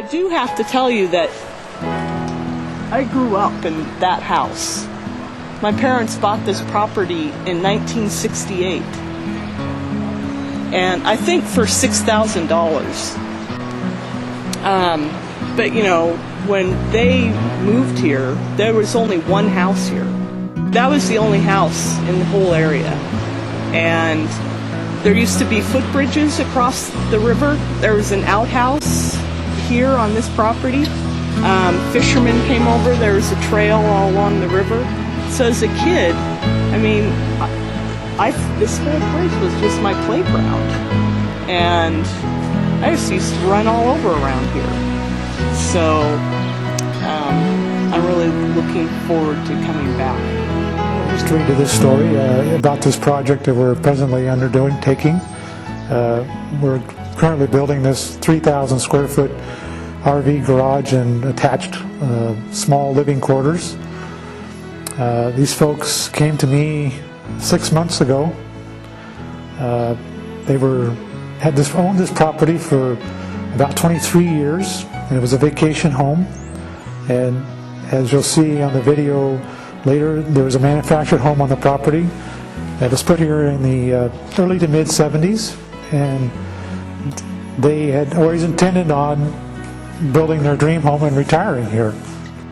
I do have to tell you that I grew up in that house. My parents bought this property in 1968, and I think for $6,000. But you know, when they moved here, there was only one house here. That was the only house in the whole area. And there used to be footbridges across the river. There was an outhouse here on this property. Fishermen came over. There was a trail all along the river. So as a kid, I mean, this whole place was just my playground. And I just used to run all over around here. So I'm really looking forward to coming back. History to this story about this project that we're presently undertaking. We're currently building this 3,000 square foot RV garage and attached small living quarters. These folks came to me 6 months ago. They owned this property for about 23 years, and it was a vacation home. And as you'll see on the video later, there was a manufactured home on the property that was put here in the early to mid 70s, and they had always intended on building their dream home and retiring here.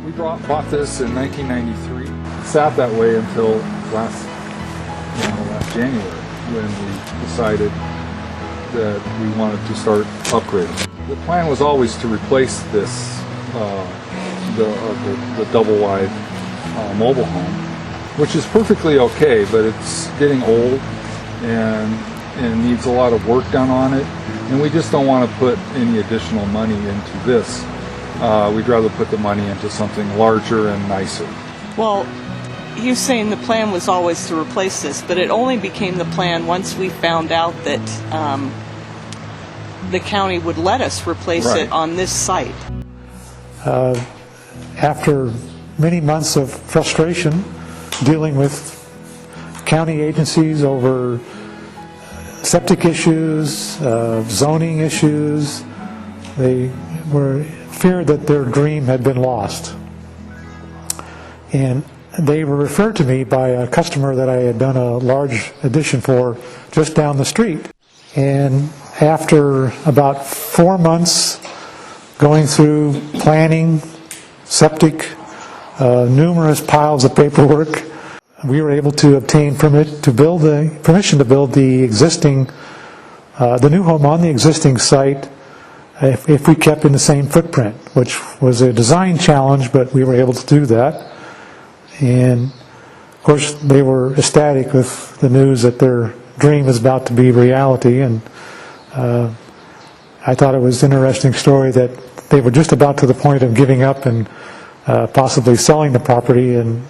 We bought this in 1993. Sat that way until last January, when we decided that we wanted to start upgrading. The plan was always to replace this, the double wide mobile home, which is perfectly okay, but it's getting old and needs a lot of work done on it, and we just don't want to put any additional money into this. We'd rather put the money into something larger and nicer. Well, you're saying the plan was always to replace this, but it only became the plan once we found out that the county would let us replace it on this site. After many months of frustration dealing with county agencies over septic issues, zoning issues, they were feared that their dream had been lost. And they were referred to me by a customer that I had done a large addition for just down the street. And after about 4 months going through planning, septic, numerous piles of paperwork, we were able to obtain permission to build the existing, the new home on the existing site if we kept in the same footprint, which was a design challenge, but we were able to do that. And of course they were ecstatic with the news that their dream is about to be reality, and I thought it was an interesting story that they were just about to the point of giving up and possibly selling the property and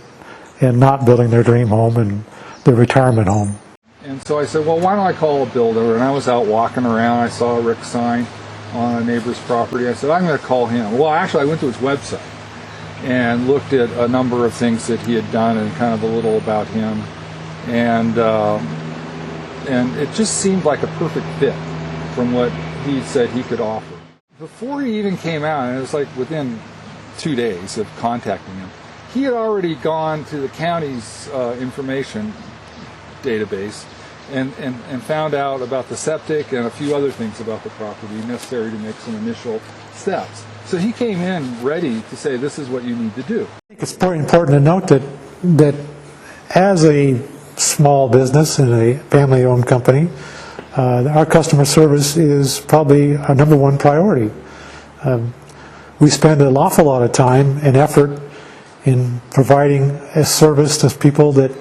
not building their dream home and their retirement home. And so I said, well, why don't I call a builder? And I was out walking around, I saw a Rick sign on a neighbor's property. I said, I'm going to call him. Well, actually I went to his website and looked at a number of things that he had done and kind of a little about him, and it just seemed like a perfect fit from what he said he could offer. Before he even came out, and it was like within 2 days of contacting him, he had already gone to the county's information database and found out about the septic and a few other things about the property necessary to make some initial steps. So he came in ready to say, this is what you need to do. I think it's very important to note that as a small business and a family-owned company, our customer service is probably our number one priority. We spend an awful lot of time and effort in providing a service to people that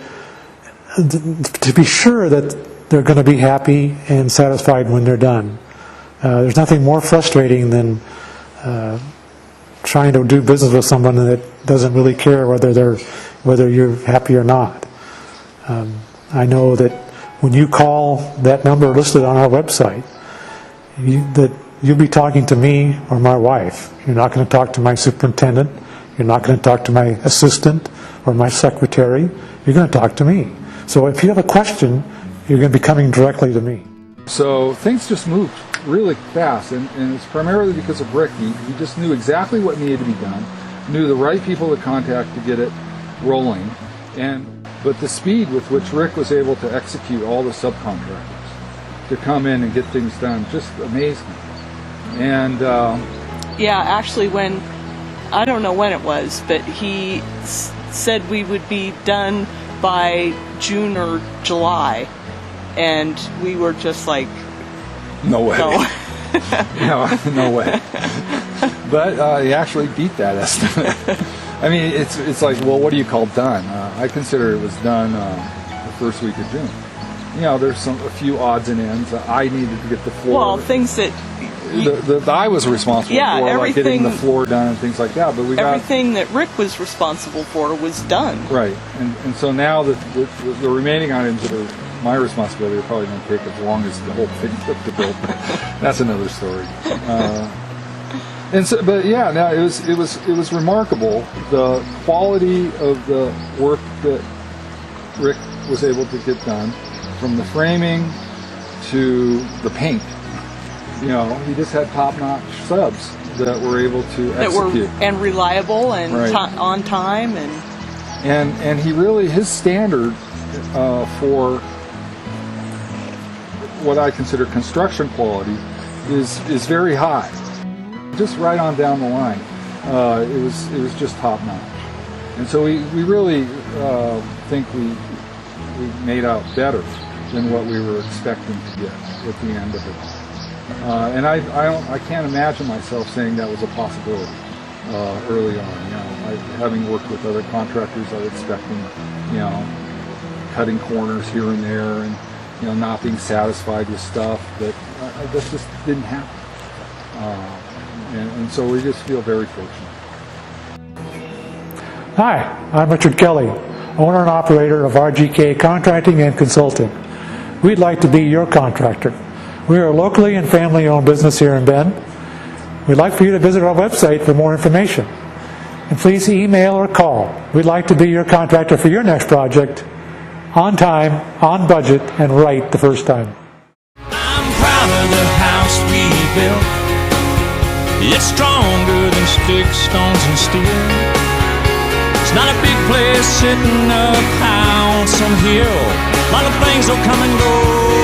to be sure that they're going to be happy and satisfied when they're done. There's nothing more frustrating than trying to do business with someone that doesn't really care whether you're happy or not. I know that when you call that number listed on our website, that you'll be talking to me or my wife. You're not going to talk to my superintendent. You're not going to talk to my assistant or my secretary. You're going to talk to me. So if you have a question, you're going to be coming directly to me. So things just moved really fast, and it's primarily because of Rick. He just knew exactly what needed to be done, knew the right people to contact to get it rolling, but the speed with which Rick was able to execute all the subcontractors to come in and get things done just amazed me. And Yeah, actually, I don't know when it was, but he said we would be done by June or July, and we were just like, no way. no. No way. But he actually beat that estimate. I mean, it's like, well, what do you call done? I consider it was done the first week of June. There's a few odds and ends. I needed to get the floor. Well, things that I was responsible for, like getting the floor done and things like that. But everything that Rick was responsible for was done. Right, and so now the remaining items that are my responsibility are probably going to take as long as the whole thing took to build. That's another story. But yeah, now it was remarkable, the quality of the work that Rick was able to get done, from the framing to the paint. He just had top-notch subs that were able to execute. And reliable and Right. On time and he really, his standard for what I consider construction quality is very high. Just right on down the line, it was just top notch, and so we really think we made out better than what we were expecting to get at the end of it. And I can't imagine myself saying that was a possibility early on. Having worked with other contractors, I was expecting, cutting corners here and there, and not being satisfied with stuff. But that just didn't happen. And so we just feel very fortunate. Hi, I'm Richard Kelley, owner and operator of RGK Contracting and Consulting. We'd like to be your contractor. We are a locally and family-owned business here in Bend. We'd like for you to visit our website for more information. And please email or call. We'd like to be your contractor for your next project, on time, on budget, and right the first time. I'm proud of the house we built. It's stronger than sticks, stones, and steel. It's not a big place sitting up high on some hill. A lot of things will come and go,